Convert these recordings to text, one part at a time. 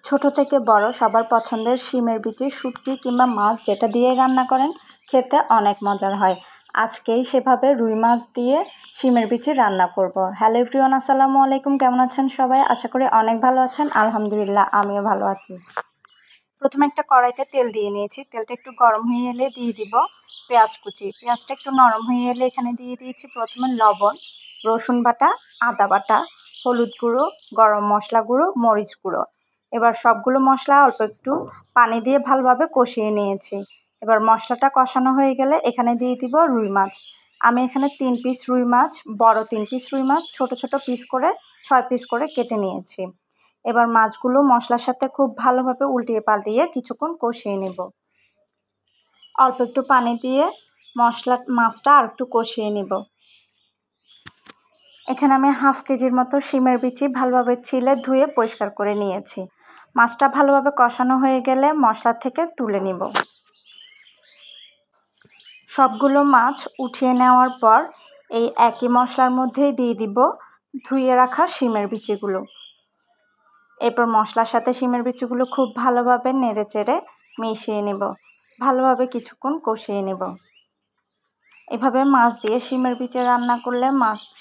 ছোট থেকে বড় সবার পছন্দের শিমের বিচি শুটকি কিংবা মাছ যেটা দিয়ে রান্না করেন খেতে অনেক মজার হয়। আজকেই সেভাবে রুই মাছ দিয়ে শিমের বিচি রান্না করব। হ্যালো এভরিওয়ান, আসসালামু আলাইকুম। কেমন আছেন সবাই? আশা করি অনেক ভালো আছেন। আলহামদুলিল্লাহ, আমিও ভালো আছি। প্রথমে একটা কড়াইতে তেল দিয়ে নিয়েছি। তেলটা একটু গরম হয়ে এলে দিয়ে দিব পেঁয়াজ কুচি। পেঁয়াজটা একটু নরম হয়ে এলে এখানে দিয়ে দিয়েছি প্রথমে লবণ, রসুন বাটা, আদা বাটা, হলুদ গুঁড়ো, গরম মশলা গুঁড়ো, মরিচ গুঁড়ো। এবার সবগুলো মশলা অল্প একটু পানি দিয়ে ভালোভাবে কষিয়ে নিয়েছি। এবার মশলাটা কষানো হয়ে গেলে এখানে দিয়ে দিব রুই মাছ। আমি এখানে 3 পিস রুই মাছ, বড় 3 পিস রুই মাছ ছোট ছোট পিস করে 6 পিস করে কেটে নিয়েছি। এবার মাছগুলো মশলার সাথে খুব ভালোভাবে উল্টিয়ে পাল্টিয়ে কিছুক্ষণ কষিয়ে নেব। অল্প একটু পানি দিয়ে মাছটা আর একটু কষিয়ে নেব। এখানে আমি হাফ কেজির মতো শিমের বিচি ভালোভাবে ছিলে ধুয়ে পরিষ্কার করে নিয়েছি। মাছটা ভালোভাবে কষানো হয়ে গেলে মশলা থেকে তুলে নিব। সবগুলো মাছ উঠিয়ে নেওয়ার পর এই একই মশলার মধ্যেই দিয়ে দিব ধুয়ে রাখা শিমের বিচিগুলো। এরপর মশলার সাথে শিমের বিচিগুলো খুব ভালোভাবে নেড়ে চেড়ে মিশিয়ে নেব। ভালোভাবে কিছুক্ষণ কষিয়ে নেব। এভাবে মাছ দিয়ে শিমের বিচি রান্না করলে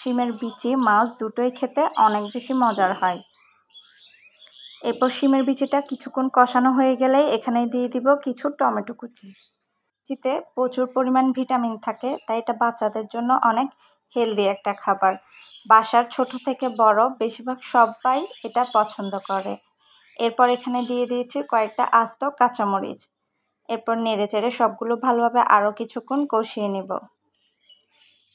শিমের বিচি মাছ দুটোই খেতে অনেক বেশি মজার হয়। এরপর শিমের বিচিটা কিছুক্ষণ কষানো হয়ে গেলেই এখানে দিয়ে দিব কিছু টমেটো কুচি। বিচিতে প্রচুর পরিমাণ ভিটামিন থাকে, তাই এটা বাচ্চাদের জন্য অনেক হেলদি একটা খাবার। বাসার ছোট থেকে বড় বেশিরভাগ সবাই এটা পছন্দ করে। এরপর এখানে দিয়ে দিয়েছি কয়েকটা আস্ত কাঁচামরিচ। এরপর নেড়ে চেড়ে সবগুলো ভালোভাবে আরও কিছুক্ষণ কষিয়ে নেব।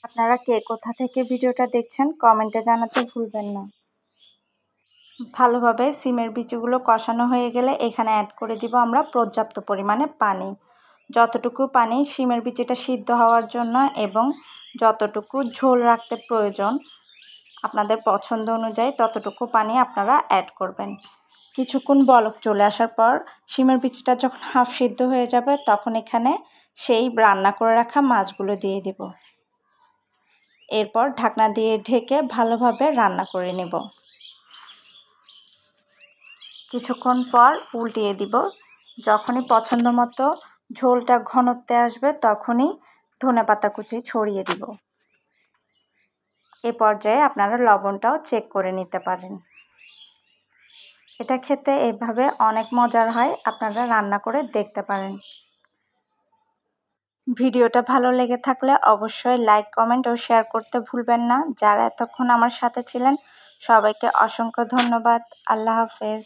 আপনারা কে কোথা থেকে ভিডিওটা দেখছেন কমেন্টে জানাতে ভুলবেন না। ভালোভাবে শিমের বিচিগুলো কষানো হয়ে গেলে এখানে অ্যাড করে দিব আমরা পর্যাপ্ত পরিমাণে পানি। যতটুকু পানি শিমের বিচিটা সিদ্ধ হওয়ার জন্য এবং যতটুকু ঝোল রাখতে প্রয়োজন আপনাদের পছন্দ অনুযায়ী ততটুকু পানি আপনারা অ্যাড করবেন। কিছুক্ষণ বলক চলে আসার পর শিমের বিচিটা যখন হাফ সিদ্ধ হয়ে যাবে তখন এখানে সেই রান্না করে রাখা মাছগুলো দিয়ে দিব। এরপর ঢাকনা দিয়ে ঢেকে ভালোভাবে রান্না করে নেব। কিছুক্ষণ পর উল্টিয়ে দিব। যখনই পছন্দ মতো ঝোলটা ঘনত্বে আসবে তখনই ধনেপাতা কুচি ছড়িয়ে দিব। এ পর্যায়ে আপনারা লবণটাও চেক করে নিতে পারেন। এটা খেতে এভাবে অনেক মজার হয়, আপনারা রান্না করে দেখতে পারেন। ভিডিওটা ভালো লেগে থাকলে অবশ্যই লাইক, কমেন্ট ও শেয়ার করতে ভুলবেন না। যারা এতক্ষণ আমার সাথে ছিলেন সবাইকে অসংখ্য ধন্যবাদ। আল্লাহ হাফেজ।